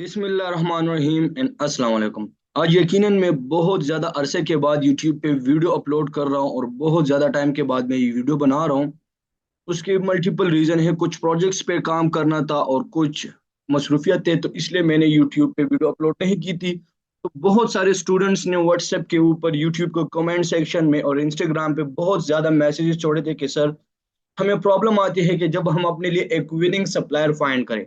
बिस्मिल्लाहिर्रहमानिर्रहीम एंड अस्सलाम वालेकुम। आज यकीनन मैं बहुत ज़्यादा अरसे के बाद यूट्यूब पे वीडियो अपलोड कर रहा हूँ और बहुत ज़्यादा टाइम के बाद मैं ये वीडियो बना रहा हूँ। उसके मल्टीपल रीज़न है, कुछ प्रोजेक्ट्स पे काम करना था और कुछ मसरूफियत थे, तो इसलिए मैंने यूट्यूब पे वीडियो अपलोड नहीं की थी। तो बहुत सारे स्टूडेंट्स ने व्हाट्सएप के ऊपर, यूट्यूब को कमेंट सेक्शन में और इंस्टाग्राम पे बहुत ज़्यादा मैसेजेस छोड़े थे कि सर, हमें प्रॉब्लम आती है कि जब हम अपने लिए एक विनिंग सप्लायर फाइंड करें,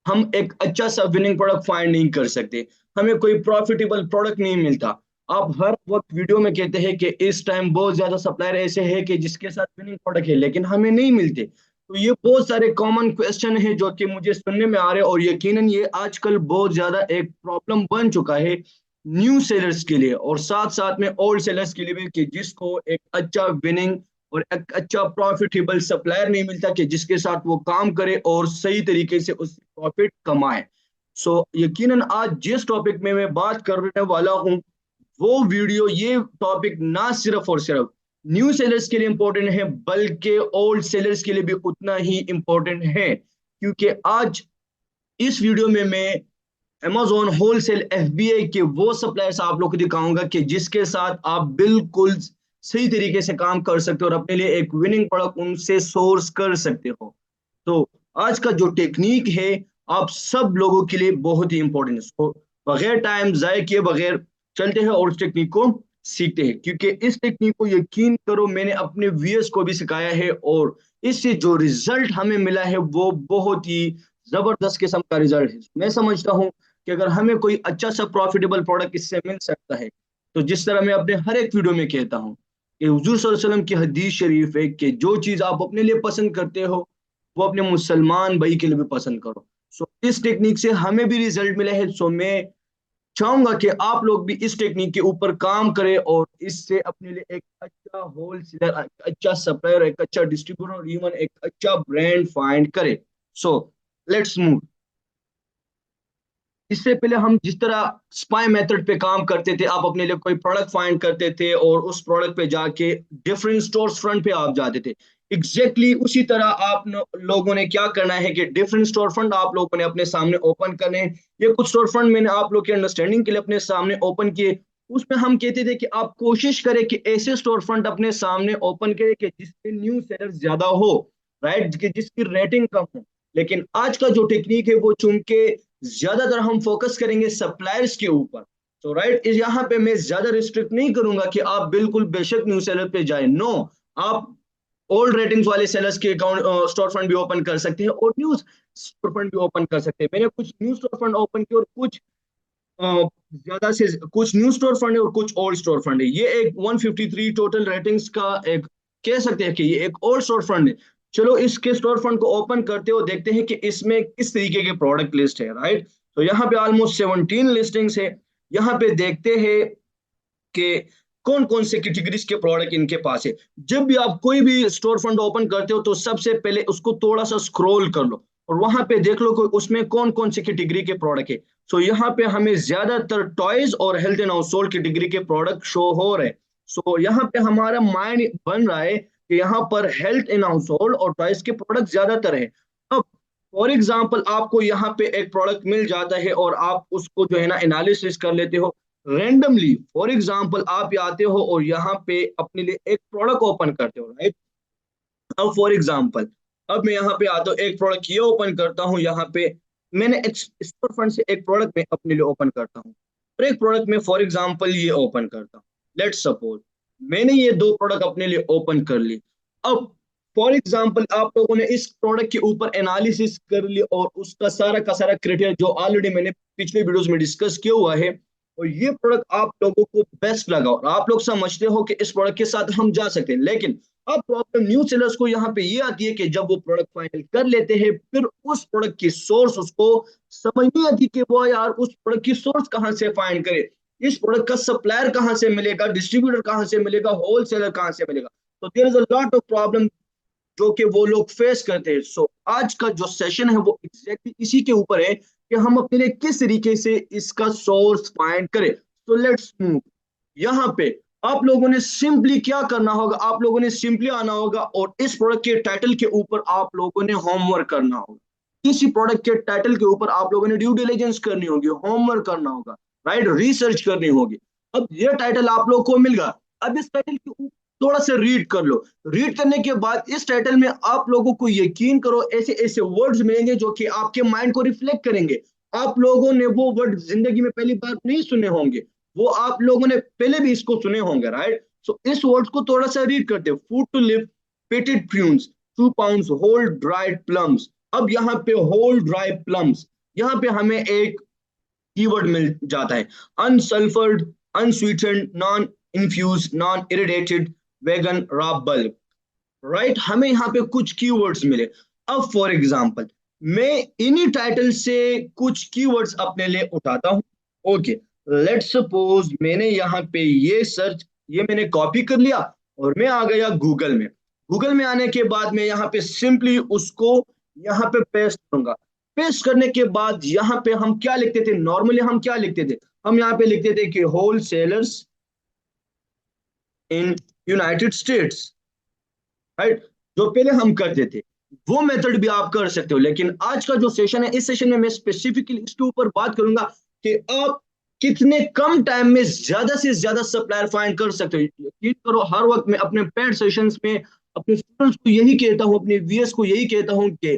हम एक अच्छा सा विनिंग प्रोडक्ट फाइंड नहीं कर सकते, हमें कोई प्रॉफिटेबल प्रोडक्ट नहीं मिलता। आप हर वक्त वीडियो में कहते हैं कि इस टाइम बहुत ज्यादा सप्लायर ऐसे हैं कि जिसके साथ विनिंग प्रोडक्ट है, लेकिन हमें नहीं मिलते। तो ये बहुत सारे कॉमन क्वेश्चन है जो कि मुझे सुनने में आ रहे हैं और यकीनन ये आजकल बहुत ज्यादा एक प्रॉब्लम बन चुका है न्यू सेलर्स के लिए और साथ साथ में ओल्ड सेलर्स के लिए भी, कि जिसको एक अच्छा विनिंग और एक अच्छा प्रॉफिटेबल सप्लायर नहीं मिलता कि जिसके साथ वो काम करे और सही तरीके से उस प्रॉफिट कमाए। यकीनन आज जिस टॉपिक में मैं बात करने वाला हूँ, वो वीडियो, ये टॉपिक ना सिर्फ और सिर्फ न्यू सेलर्स के लिए इंपॉर्टेंट है, बल्कि ओल्ड सेलर्स के लिए भी उतना ही इंपॉर्टेंट है। क्योंकि आज इस वीडियो में मैं Amazon होलसेल एफबीआई के वो सप्लायर्स आप लोग को दिखाऊंगा कि जिसके साथ आप बिल्कुल सही तरीके से काम कर सकते हो और अपने लिए एक विनिंग प्रोडक्ट उनसे सोर्स कर सकते हो। तो आज का जो टेक्निक है, आप सब लोगों के लिए बहुत ही इंपॉर्टेंट है। तो बगैर टाइम जाए किए बगैर चलते हैं और इस टेक्निक को सीखते हैं, क्योंकि इस टेक्निक को यकीन करो मैंने अपने व्यूअर्स को भी सिखाया है और इससे जो रिजल्ट हमें मिला है वो बहुत ही जबरदस्त किस्म का रिजल्ट है। मैं समझता हूँ कि अगर हमें कोई अच्छा सा प्रॉफिटेबल प्रोडक्ट इससे मिल सकता है, तो जिस तरह मैं अपने हर एक वीडियो में कहता हूँ कि हुजूर सल्लल्लाहु अलैहि वसल्लम की हदीस शरीफ है कि जो चीज आप अपने लिए पसंद करते हो वो अपने मुसलमान भाई के लिए भी पसंद करो। इस टेक्निक से हमें भी रिजल्ट मिला है। मैं चाहूंगा कि आप लोग भी इस टेक्निक के ऊपर काम करें और इससे अपने लिए एक अच्छा होलसेलर, एक अच्छा सप्लायर, एक अच्छा डिस्ट्रीब्यूटर और इवन एक अच्छा ब्रांड फाइंड करें। So let's move. इससे पहले हम जिस तरह स्पाई मेथड पे काम करते थे, आप अपने लिए कोई प्रोडक्ट फाइंड करते थे और उस प्रोडक्ट पे जाके डिफरेंट स्टोर्स फ्रंट पे आप जाते थे। एग्जैक्टली उसी तरह लोगों ने क्या करना है कि डिफरेंट स्टोर फ्रंट आप लोगों ने अपने सामने ओपन करने हैं। ये कुछ स्टोर फ्रंट मैंने आप लोग के अंडरस्टैंडिंग के लिए अपने सामने ओपन किए। उसमें हम कहते थे कि आप कोशिश करें कि ऐसे स्टोर फ्रंट अपने सामने ओपन करें कि जिसपे न्यू सेलर ज्यादा हो, राइट, कि जिसकी रेटिंग कम हो। लेकिन आज का जो टेक्निक है वो चूंकि ज्यादातर हम फोकस करेंगे सप्लायर्स के ऊपर, तो राइट इस यहाँ पे मैं ज्यादा रिस्ट्रिक्ट नहीं करूंगा कि आप बिल्कुल बेशक न्यू सेलर पे जाए। नो, आप ओल्ड रेटिंग्स वाले सेलर्स के अकाउंट स्टोर फंड भी ओपन कर सकते हैं और न्यू स्टोर फंड भी ओपन कर सकते हैं। मैंने कुछ न्यू स्टोर फंड ओपन किए और कुछ ज्यादा से कुछ न्यू स्टोर फंड है और कुछ ओल्ड स्टोर फंड है। ये एक 153 टोटल रेटिंग्स का एक, कह सकते हैं कि ये एक ओल्ड स्टोर फंड है। चलो इसके स्टोर फंड को ओपन करते हो, देखते हैं कि इसमें किस तरीके के प्रोडक्ट लिस्ट है, राइट। तो यहाँ पे ऑलमोस्ट 17 लिस्टिंग्स है। यहाँ पे देखते हैं कि कौन कौन से कैटेगरीज के प्रोडक्ट इनके पास है। जब भी आप कोई भी स्टोर फंड ओपन करते हो तो सबसे पहले उसको थोड़ा सा स्क्रॉल कर लो और वहां पे देख लो कि उसमें कौन कौन से कैटेगरी के प्रोडक्ट है। यहाँ पे हमें ज्यादातर टॉयज और health and house hold category के प्रोडक्ट शो हो रहे हैं। यहाँ पे हमारा माइंड बन रहा है कि यहाँ पर हेल्थ एंड हाउस होल्ड और टॉयज के प्रोडक्ट ज्यादातर है। अब फॉर एग्जाम्पल आपको यहाँ पे एक प्रोडक्ट मिल जाता है और आप उसको जो है ना एनालिसिस कर लेते हो रेंडमली। फॉर एग्जाम्पल आप आते हो और यहाँ पे अपने लिए एक प्रोडक्ट ओपन करते हो, राइट। अब फॉर एग्जाम्पल अब मैं यहाँ पे आता हूँ, एक प्रोडक्ट ये ओपन करता हूँ। यहाँ पे मैंने एक स्टोर फंड से एक प्रोडक्ट में अपने लिए ओपन करता हूँ और एक प्रोडक्ट में फॉर एग्जाम्पल ये ओपन करता हूँ। लेट्स सपोज मैंने ये दो प्रोडक्ट अपने लिए ओपन कर ली। अब फॉर एग्जाम्पल आप लोगों ने इस प्रोडक्ट के ऊपर एनालिसिस कर लिया और उसका सारा का सारा क्राइटेरिया जो ऑलरेडी मैंने पिछले वीडियोस में डिस्कस किया हुआ है, और ये प्रोडक्ट आप लोगों को बेस्ट लगा और आप लोग समझते हो कि इस प्रोडक्ट के साथ हम जा सकते हैं। लेकिन अब प्रॉब्लम न्यू सेलर्स को यहाँ पे ये आती है कि जब वो प्रोडक्ट फाइनल कर लेते हैं, फिर उस प्रोडक्ट की सोर्स उसको समझ नहीं आती कि वो यार उस प्रोडक्ट की सोर्स कहाँ से फाइंड करे, इस प्रोडक्ट का सप्लायर कहाँ से मिलेगा, डिस्ट्रीब्यूटर कहाँ से मिलेगा, होलसेलर कहाँ से मिलेगा। तो there is a lot of problem जो कि वो लोग फेस करते हैं। आज का जो सेशन है वो एग्जैक्टली इसी के ऊपर है कि हम अपने लिए किस तरीके से इसका सोर्स फाइंड करें। Let's move. यहाँ पे आप लोगों ने सिंपली क्या करना होगा, आप लोगों ने सिंपली आना होगा और इस प्रोडक्ट के टाइटल के ऊपर आप लोगों ने होमवर्क करना होगा। किसी प्रोडक्ट के टाइटल के ऊपर आप लोगों ने ड्यू डिलिजेंस करनी होगी, होमवर्क करना होगा, राइट, रिसर्च करनी होगी। अब ये टाइटल आप लोग को मिल गया। अब इस टाइटल के ऊपर थोड़ा सा रीड कर लो। रीड करने के बाद इस टाइटल में आप लोगों को यकीन करो ऐसे ऐसे वर्ड्स मिलेंगे जो कि आपके माइंड को रिफ्लेक्ट करेंगे। आप लोगों ने वो वर्ड जिंदगी में पहली बार नहीं सुने होंगे, वो आप लोगों ने पहले भी इसको सुने होंगे, राइट। सो इस वर्ड्स को थोड़ा सा रीड करते हैं। Food to live, pitted prunes, 2 pounds whole dried plums. अब यहाँ पे होल ड्राई प्लम्स, यहाँ पे हमें एक कीवर्ड मिल जाता है, unsulphured, unsweetened, non infused, non irradiated, vegan, raw bulk, right. हमें यहाँ पे कुछ कीवर्ड्स मिले। अब फॉर एग्जांपल मैं इन्हीं टाइटल से कुछ कीवर्ड्स अपने लिए उठाता हूँ। ओके, लेट सपोज मैंने यहाँ पे ये मैंने कॉपी कर लिया और मैं आ गया गूगल में। गूगल में आने के बाद मैं यहाँ पे सिंपली उसको यहाँ पे पेस्ट करूंगा। पेस्ट करने के बाद यहाँ पे हम क्या लिखते थे, नॉर्मली हम क्या लिखते थे, हम यहाँ पे लिखते थे कि whole sellers in United States, right. जो पहले हम करते थे वो मेथड भी आप कर सकते हो, लेकिन आज का जो सेशन है, इस सेशन में मैं स्पेसिफिकली इसके ऊपर बात करूंगा कि आप कितने कम टाइम में ज्यादा से ज्यादा सप्लायर फाइंड कर सकते हो। यकीन करो हर वक्त मैं अपने पेड सेशंस में अपने स्टूडेंट्स को यही कहता हूँ, अपने वीएस को यही कहता हूँ कि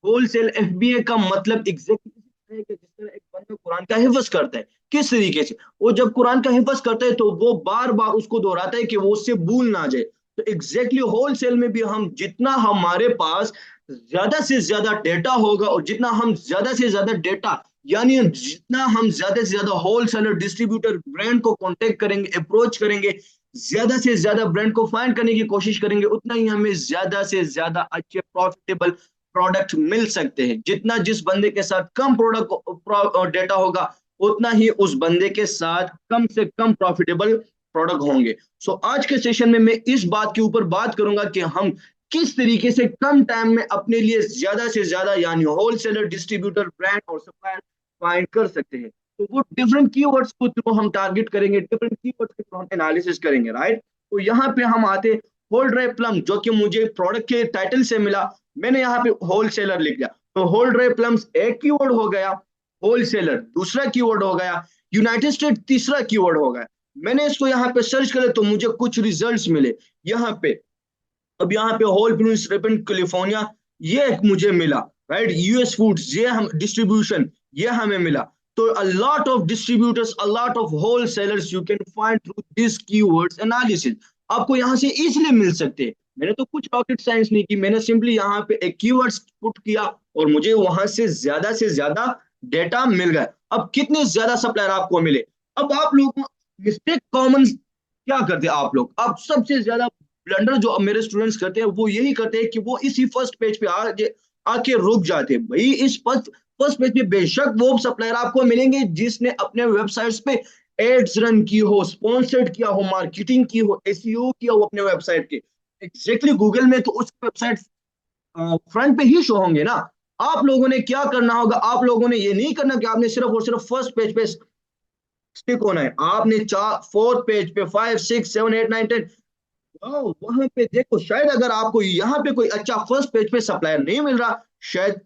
होलसेल एफबीए का मतलब एग्जैक्टली जिस तरह एक बंदा कुरान का हिफ्ज करता है, किस तरीके से वो जब कुरान का हिफ्ज करता है तो वो बार बार उसको दोहराता है कि वो उससे भूल ना जाए। तो एग्जैक्टली होलसेल में भी हम जितना हमारे पास ज्यादा से ज्यादा डेटा होगा और जितना हम ज्यादा से ज्यादा डेटा यानी जितना हम ज्यादा से ज्यादा होलसेलर डिस्ट्रीब्यूटर ब्रांड को कांटेक्ट करेंगे, अप्रोच करेंगे, ज्यादा से ज्यादा ब्रांड को फाइंड करने की कोशिश करेंगे, उतना ही हमें ज्यादा से ज्यादा अच्छे प्रॉफिटेबल प्रोडक्ट मिल सकते हैं। जितना जिस बंदे के साथ कम प्रोडक्ट डेटा होगा उतना ही उस बंदे के साथ कम से कम प्रॉफिटेबल प्रोडक्ट होंगे। सो आज के सेशन में मैं इस बात के ऊपर बात करूंगा कि हम किस तरीके से कम टाइम में अपने लिए ज्यादा से ज्यादा यानी होलसेलर, डिस्ट्रीब्यूटर, ब्रांड और सप्लायर फाइंड कर सकते हैं। तो वो डिफरेंट कीवर्ड्स को थ्रू हम टारगेट करेंगे, डिफरेंट कीवर्ड्स के थ्रू हम एनालिसिस करेंगे, राइट। तो यहाँ पे हम आते हैं होल ड्राई प्लम, जो कि मुझे प्रोडक्ट के टाइटल से मिला, मैंने यहाँ पे होलसेलर लिख दिया। तो होल ड्राई प्लम्स एक कीवर्ड हो गया, होलसेलर दूसरा कीवर्ड हो गया, यूनाइटेड स्टेट तीसरा कीवर्ड हो गया। मैंने इसको यहाँ पे सर्च करे तो मुझे कुछ रिजल्ट्स मिले यहाँ पे। अब यहाँ पे होल प्रून्स रिपन कैलिफोर्निया ये एक मुझे मिला, राइट। यूएस फूड्स ये हम डिस्ट्रीब्यूशन ये हमें मिला। तो a lot of distributors, a lot of wholesalers you can find through this keywords analysis, आपको यहाँ से इजीली मिल सकते हैं। मैंने तो कुछ रॉकेट साइंस नहीं की, मैंने सिंपली यहाँ पे एक कीवर्ड्स पुट किया और मुझे वहां से ज्यादा डेटा मिल गया। अब कितने ज्यादा सप्लायर आपको मिले। अब आप लोग मिस्टेक कॉमन क्या करते हैं आप लोग, अब सबसे ज्यादा ब्लंडर जो मेरे स्टूडेंट्स करते हैं वो यही करते हैं कि वो इसी फर्स्ट पेज पे आगे आके रुक जाते हैं। भाई इस फर्स्ट फर्स्ट पेज पे बेशक वो सप्लायर आपको मिलेंगे जिसने अपने वेबसाइट्स पे एड्स रन की हो, स्पॉन्सर्ड किया हो, मार्केटिंग की हो, एसईओ किया हो अपने वेबसाइट के। एग्जैक्टली गूगल में तो उस वेबसाइट फ्रंट पे ही शो होंगे ना। आप लोगों ने क्या करना होगा, आप लोगों ने ये नहीं करना कि आपने सिर्फ और सिर्फ फर्स्ट पेज पे स्टिक होना है। आपने चार फोर्थ पेज पे 5 6 7 8 9 10 वहां पे देखो, शायद अगर आपको यहाँ पे कोई अच्छा फर्स्ट पेज पे सप्लायर नहीं मिल रहा, शायद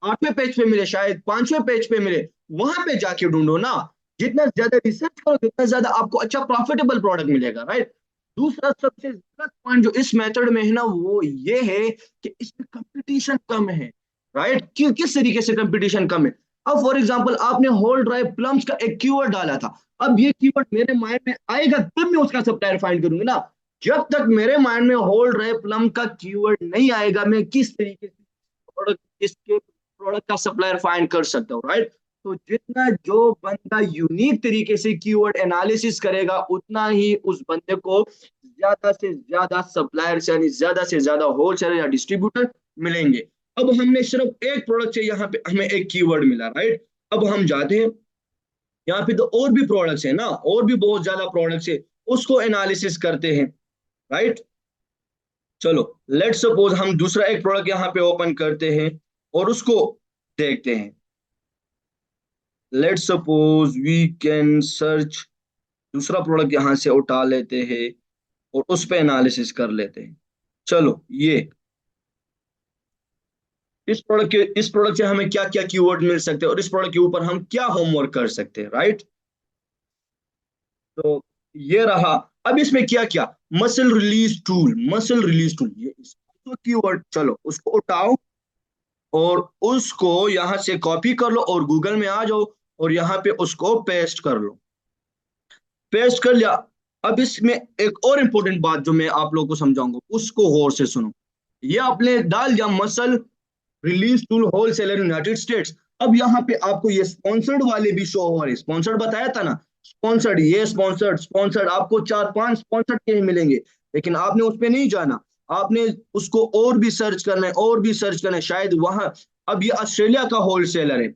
8वें पेज पे मिले, शायद 5वें पेज पे मिले, वहां पे जाके ढूंढो ना। जितना ज्यादा रिसर्च करो जितना ज्यादा आपको अच्छा प्रॉफिटेबल प्रोडक्ट मिलेगा, राइट। दूसरा सबसे गलत पॉइंट जो इस मेथड में है ना वो ये है कि इसमें कंपटीशन कम है, राइट। किस तरीके से कंपटीशन कम है। अब फॉर एग्जांपल आपने होल ड्राई प्लम्स का एक कीवर्ड डाला था। अब ये कीवर्ड मेरे माइंड में आएगा तब मैं उसका सप्लायर फाइंड करूंगा ना। जब तक मेरे माइंड में होल ड्राई प्लम का कीवर्ड नहीं आएगा मैं किस तरीके से प्रोडक्ट इसके प्रोडक्ट का सप्लायर फाइंड कर सकता हूँ, राइट। तो जितना जो बंदा यूनिक तरीके से कीवर्ड एनालिसिस करेगा उतना ही उस बंदे को ज्यादा से ज्यादा सप्लायर यानी ज्यादा से ज्यादा होलसेलर या डिस्ट्रीब्यूटर मिलेंगे। अब हमने सिर्फ एक प्रोडक्ट से यहाँ पे हमें एक कीवर्ड मिला, राइट। अब हम जाते हैं यहाँ पे तो और भी प्रोडक्ट्स है ना, और भी बहुत ज्यादा प्रोडक्ट्स है, उसको एनालिसिस करते हैं, राइट। चलो लेट सपोज हम दूसरा एक प्रोडक्ट यहाँ पे ओपन करते हैं और उसको देखते हैं। Let suppose we can search, दूसरा प्रोडक्ट यहाँ से उठा लेते हैं और उस पे एनालिसिस कर लेते हैं। चलो ये इस प्रोडक्ट से हमें क्या क्या कीवर्ड मिल सकते हैं और इस प्रोडक्ट के ऊपर हम क्या होमवर्क कर सकते हैं, राइट। तो ये रहा। अब इसमें क्या क्या, मसल रिलीज टूल, ये इसको कीवर्ड, चलो उसको उठाओ और उसको यहां से कॉपी कर लो और गूगल में आ जाओ और यहाँ पे उसको पेस्ट कर लो। पेस्ट कर लिया। अब इसमें एक और इंपॉर्टेंट बात जो मैं आप लोगों को समझाऊंगा, उसको गौर से सुनो। ये आपने डाल दिया muscle release tool wholesaler United states. अब यहाँ पे आपको ये स्पॉन्सर्ड वाले भी शो हो रहे हैं, स्पॉन्सर्ड बताया था ना, स्पॉन्सर्ड, ये स्पॉन्सर्ड स्पॉन्सर्ड आपको चार पांच स्पॉन्सर्ड के ही मिलेंगे, लेकिन आपने उस पर नहीं जाना। आपने उसको और भी सर्च करना है, और भी सर्च करना है, शायद वहां। अब ये ऑस्ट्रेलिया का होलसेलर है,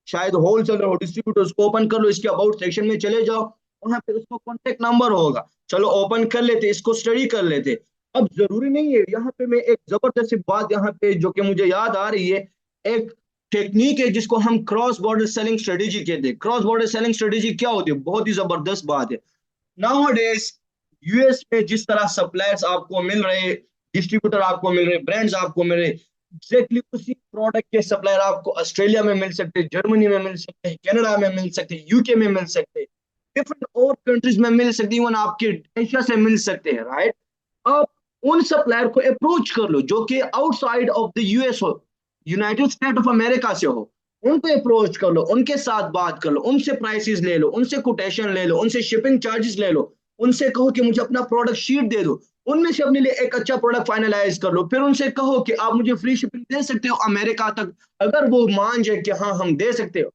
शायद होलसेलर और डिस्ट्रीब्यूटर, उसको ओपन कर लो, इसके अबाउट सेक्शन में चले जाओ, वहां पे उसको कॉन्टेक्ट नंबर होगा। चलो ओपन कर लेते, इसको स्टडी कर लेते। अब जरूरी नहीं है, यहाँ पे मैं एक जबरदस्त बात यहाँ पे जो कि मुझे याद आ रही है, एक टेक्निक है जिसको हम क्रॉस बॉर्डर सेलिंग स्ट्रेटेजी कहते हैं। क्रॉस बॉर्डर सेलिंग स्ट्रेटेजी क्या होती है, बहुत ही जबरदस्त बात है। नाउअडेज यूएस में जिस तरह सप्लायर्स आपको मिल रहे, डिस्ट्रीब्यूटर आपको मिल रहे, ब्रांड्स आपको मिल रहे, एग्जैक्टली उसी प्रोडक्ट के सप्लायर आपको ऑस्ट्रेलिया में मिल सकते हैं, जर्मनी में मिल सकते हैं, कनाडा में मिल सकते हैं, यूके में मिल सकते हैं, डिफरेंट और कंट्रीज में मिल सकते हैं, इवन आपके एशिया से मिल सकते हैं, राइट। अब उन सप्लायर को अप्रोच कर लो जो कि आउटसाइड ऑफ द यूएस हो, यूनाइटेड स्टेट ऑफ अमेरिका से हो। उनको अप्रोच कर लो, उनके साथ बात कर लो, उनसे प्राइसेस ले लो, उनसे कोटेशन ले लो, उनसे शिपिंग चार्जेस ले लो, उनसे कहो कि मुझे अपना प्रोडक्ट शीट दे दो, उनमें से अपने लिए एक अच्छा प्रोडक्ट फाइनलाइज कर लो, फिर उनसे कहो कि आप मुझे फ्री शिपिंग दे सकते हो अमेरिका तक। अगर वो मान जाए कि हाँ हम दे सकते हो,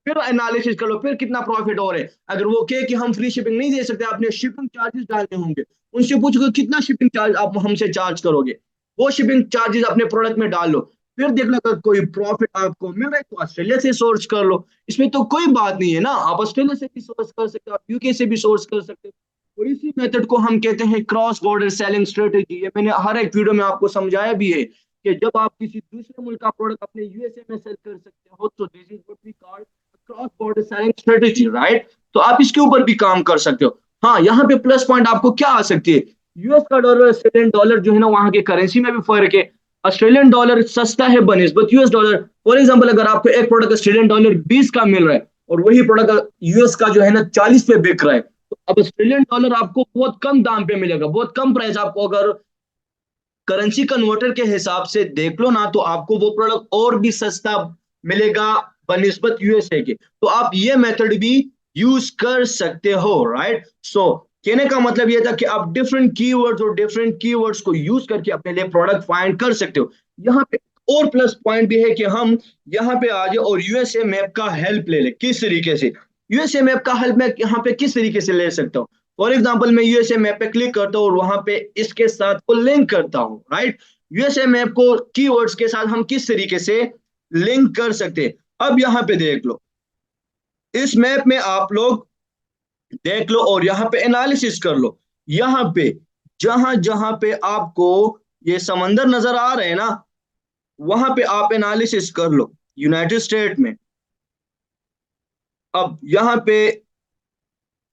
फिर एनालिसिस कर लो फिर कितना प्रॉफिट हो रहा है। अगर वो कहे कि हम फ्री शिपिंग नहीं दे सकते, आपने शिपिंग चार्जेस डालने होंगे, उनसे पूछो कितना शिपिंग चार्ज आप हमसे चार्ज करोगे, वो शिपिंग चार्जेस अपने प्रोडक्ट में डाल लो। फिर देख लो अगर कोई प्रॉफिट आपको मिल रहा है तो ऑस्ट्रेलिया से सोर्स कर लो, इसमें तो कोई बात नहीं है ना, आप ऑस्ट्रेलिया से भी सोर्स कर सकते हो, आप यूके से भी सोर्स कर सकते हो। और इसी मेथड को हम कहते हैं क्रॉस बॉर्डर सेलिंग स्ट्रेटेजी। ये मैंने हर एक वीडियो में आपको समझाया भी है कि जब आप किसी दूसरे मुल्क का प्रोडक्ट अपने यूएसए में सेल कर सकते हो तो this is what we call cross border selling strategy, right. तो आप इसके ऊपर भी काम कर सकते हो। हाँ, यहाँ पे प्लस पॉइंट आपको क्या आ सकती है, यूएस का डॉलर ऑस्ट्रेलियन डॉलर जो है ना, वहां के करेंसी में भी फर्क है। ऑस्ट्रेलियन डॉलर सस्ता है बनिस्बत यूएस डॉलर। फॉर एग्जांपल अगर आपको एक प्रोडक्ट ऑस्ट्रेलियन डॉलर 20 का मिल रहा है और वही प्रोडक्ट यूएस का जो है ना 40 पे बिक रहा है, तो अब ऑस्ट्रेलियन डॉलर आपको बहुत कम दाम पे मिलेगा, बहुत कम प्राइस आपको। अगर करेंसी कन्वर्टर के हिसाब से देख लो ना, तो आपको वो प्रोडक्ट और भी सस्ता मिलेगा बनिस्बत यूएसए के। तो आप ये मेथड भी यूज कर सकते हो, राइट। सो कहने का मतलब ये था कि आप डिफरेंट कीवर्ड्स और डिफरेंट कीवर्ड्स को यूज करके अपने लिए प्रोडक्ट फाइंड कर सकते हो। यहाँ पे और प्लस पॉइंट भी है कि हम यहाँ पे आ जाए और यूएसए मैप का हेल्प ले ले। किस तरीके से यूएसए मैप का हेल्प मैं यहाँ पे किस तरीके से ले सकता हूँ? फॉर एग्जाम्पल मैं यूएसए मैप पे क्लिक करता हूँ और वहां पे इसके साथ को लिंक करता हूँ, राइट। यूएसए मैप को कीवर्ड्स के साथ हम किस तरीके से लिंक कर सकते हैं? अब यहाँ पे देख लो, इस मैप में आप लोग देख लो और यहाँ पे एनालिसिस कर लो। यहाँ पे जहां जहां पे आपको ये समंदर नजर आ रहे हैं ना, वहां पे आप एनालिसिस कर लो यूनाइटेड स्टेट में। अब यहाँ पे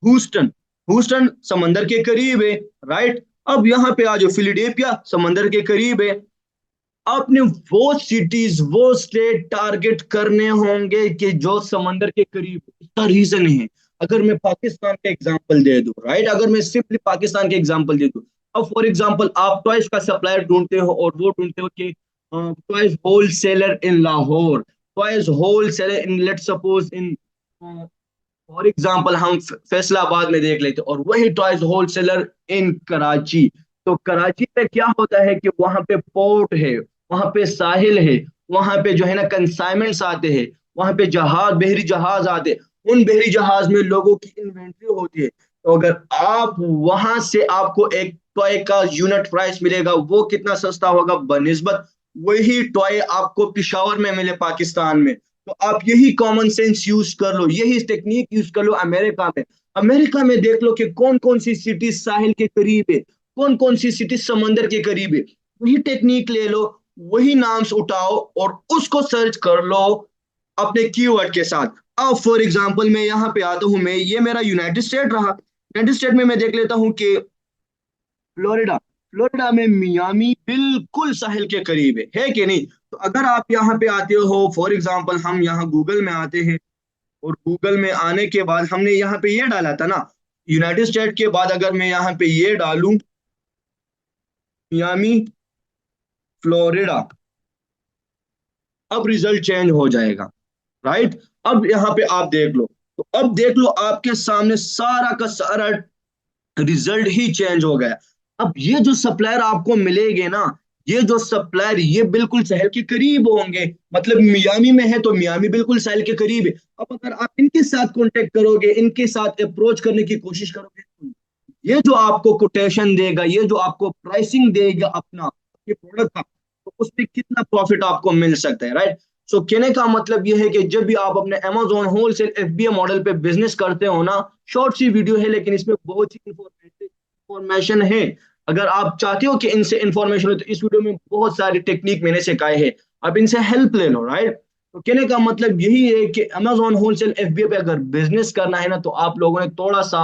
ह्यूस्टन, ह्यूस्टन समंदर के करीब है, राइट। अब यहाँ पे आ जाओ, फिलिडेल्फिया समंदर के करीब है। आपने वो सिटीज वो स्टेट टारगेट करने होंगे कि जो समंदर के करीब, इसका रीजन है। अगर मैं पाकिस्तान का एग्जांपल दे दूं, राइट, अगर मैं सिंपली पाकिस्तान के एग्जांपल दे दूं, अब फॉर एग्जांपल आप टॉयज का सप्लायर ढूंढते हो और वो ढूंढते हो कि toys wholesaler in Lahore, toys wholesaler in let's suppose in, for example हम फैसलाबाद में देख लेते और वही टॉयज होलसेलर इन कराची। तो कराची पे क्या होता है कि वहां पे पोर्ट है, वहां पे साहिल है, वहां पे जो है ना कंसाइनमेंट्स आते हैं, वहां पे जहाज, बहरी जहाज आते हैं, उन बहरी जहाज में लोगों की इन्वेंट्री होती है। तो अगर आप वहां से आपको एक टॉय का यूनिट प्राइस मिलेगा, वो कितना सस्ता होगा बनिस्बत वही टॉय आपको पिशावर में मिले पाकिस्तान में। तो आप यही कॉमन सेंस यूज कर लो, यही टेक्निक यूज कर लो अमेरिका में। अमेरिका में देख लो कि कौन कौन सी सिटी साहिल के करीब है, कौन कौन सी सिटी समंदर के करीब है, वही टेक्निक ले लो, वही नाम्स उठाओ और उसको सर्च कर लो अपने कीवर्ड के साथ। अब फॉर एग्जांपल मैं यहाँ पे आता हूँ, मैं ये मेरा यूनाइटेड स्टेट रहा, यूनाइटेड स्टेट में मैं देख लेता हूँ कि फ्लोरिडा, फ्लोरिडा में मियामी बिल्कुल साहिल के करीब है कि नहीं? तो अगर आप यहाँ पे आते हो, फॉर एग्जांपल हम यहाँ गूगल में आते हैं, और गूगल में आने के बाद हमने यहाँ पे ये डाला था ना, यूनाइटेड स्टेट के बाद अगर मैं यहाँ पे ये डालूं मियामी फ्लोरिडा, अब रिजल्ट चेंज हो जाएगा, राइट। अब यहाँ पे आप देख लो, तो अब देख लो आपके सामने सारा का सारा रिजल्ट ही चेंज हो गया। अब ये जो सप्लायर आपको मिलेंगे ना, ये जो सप्लायर ये बिल्कुल सहल के करीब होंगे, मतलब मियामी में है तो मियामी बिल्कुल सहल के करीब है। अब अगर आप इनके साथ कांटेक्ट करोगे, इनके साथ अप्रोच करने की कोशिश करोगे, तो ये जो आपको कोटेशन देगा, ये जो आपको प्राइसिंग देगा अपना ये प्रोडक्ट का, तो उसमें कितना प्रॉफिट आपको मिल सकता है, राइट। सो कहने का मतलब ये है कि जब भी आप अपने Amazon होलसेल FBA मॉडल पे बिजनेस करते हो ना, शॉर्ट सी वीडियो है लेकिन इसमें बहुत ही इंफॉर्मेशन है। अगर आप चाहते हो कि इनसे इंफॉर्मेशन हो, तो इस वीडियो में बहुत सारी टेक्निक मैंने सिखाए हैं, आप इनसे हेल्प ले लो, राइट। तो कहने का मतलब यही है कि Amazon होलसेल FBA पे अगर बिजनेस करना है ना, तो आप लोगों ने थोड़ा सा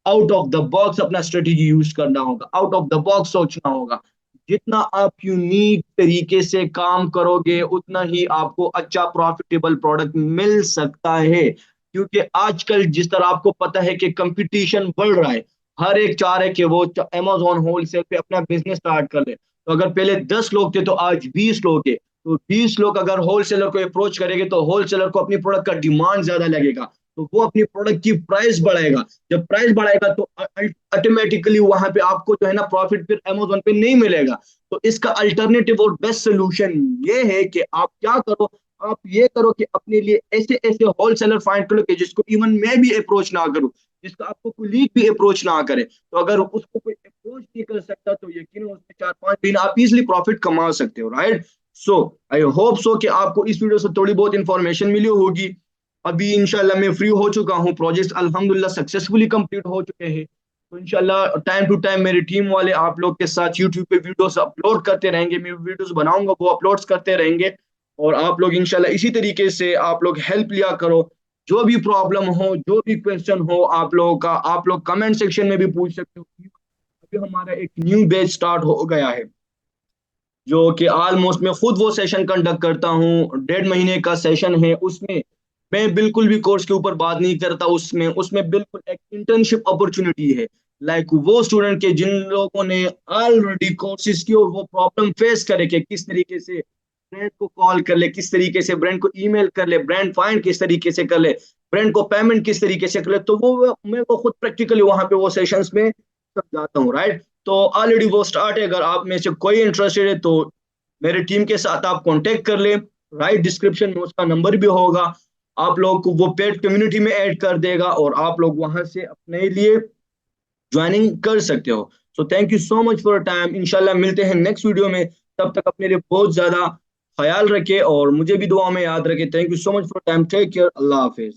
आउट ऑफ द बॉक्स अपना स्ट्रेटेजी यूज करना होगा, आउट ऑफ द बॉक्स सोचना होगा। जितना आप यूनिक तरीके से काम करोगे, उतना ही आपको अच्छा प्रॉफिटेबल प्रोडक्ट मिल सकता है। क्योंकि आजकल जिस तरह आपको पता है कि कंपटीशन बढ़ रहा है, हर एक चाह रहा है कि वो Amazon होलसेल पे अपना बिजनेस स्टार्ट कर ले। तो अगर पहले 10 लोग थे तो आज 20 लोग है, तो 20 लोग अगर होलसेलर को अप्रोच करेंगे, तो होलसेलर को अपनी प्रोडक्ट का डिमांड ज्यादा लगेगा, तो वो अपनी प्रोडक्ट की प्राइस बढ़ाएगा। जब प्राइस बढ़ाएगा तो ऑटोमेटिकली वहां पे आपको जो है ना प्रॉफिट फिर Amazon पे नहीं मिलेगा। तो इसका अल्टरनेटिव और बेस्ट सोल्यूशन ये है कि आप क्या करो, आप ये करो कि अपने लिए ऐसे ऐसे होलसेलर फाइंड करो कि जिसको इवन मैं भी अप्रोच ना करूं, जिसका आपको कुलीग भी अप्रोच ना करे। तो अगर उसको कोई अप्रोच नहीं कर सकता, तो यकीन उसमें 4-5 दिन आप इजिली प्रॉफिट कमा सकते हो, right. So I hope so कि आपको इस वीडियो से थोड़ी बहुत इंफॉर्मेशन मिली होगी। अभी इंशाल्लाह मैं फ्री हो चुका हूँ, प्रोजेक्ट अल्हम्दुलिल्लाह सक्सेसफुली कंप्लीट हो चुके हैं। तो इंशाल्लाह टाइम टू टाइम मेरी टीम वाले आप लोग के साथ यूट्यूब पे वीडियोस अपलोड करते रहेंगे, मैं वीडियोस बनाऊंगा वो अपलोड्स करते रहेंगे। और आप लोग इंशाल्लाह इसी तरीके से आप लोग हेल्प लिया करो। जो भी प्रॉब्लम हो, जो भी क्वेश्चन हो आप लोगों का, आप लोग कमेंट सेक्शन में भी पूछ सकते हो। अभी हमारा एक न्यू बैच स्टार्ट हो गया है, जो कि ऑलमोस्ट मैं खुद वो सेशन कंडक्ट करता हूँ, 1.5 महीने का सेशन है। उसमें मैं बिल्कुल भी कोर्स के ऊपर बात नहीं करता, उसमें उसमें बिल्कुल एक इंटर्नशिप अपॉर्चुनिटी है। लाइक वो स्टूडेंट के जिन लोगों ने ऑलरेडी कोर्सेज की और वो प्रॉब्लम फेस करे कि किस तरीके से ब्रांड को कॉल कर ले, किस तरीके से ब्रांड को ईमेल कर ले, ब्रांड फाइंड किस तरीके से कर ले, ब्रांड को पेमेंट किस तरीके से कर ले, तो वो मैं वो खुद प्रैक्टिकली वहां पे वो सेशंस में समझाता हूँ, राइट। तो ऑलरेडी वो स्टार्ट है, अगर आप में से कोई इंटरेस्टेड है तो मेरे टीम के साथ आप कांटेक्ट कर ले, राइट। डिस्क्रिप्शन में उसका नंबर भी होगा, आप लोग को वो पेड कम्युनिटी में ऐड कर देगा और आप लोग वहां से अपने लिए ज्वाइनिंग कर सकते हो। So thank you so much for time, इंशाल्लाह मिलते हैं नेक्स्ट वीडियो में। तब तक अपने लिए बहुत ज्यादा ख्याल रखे और मुझे भी दुआ में याद रखे। Thank you so much for time, take care, अल्लाह हाफिज।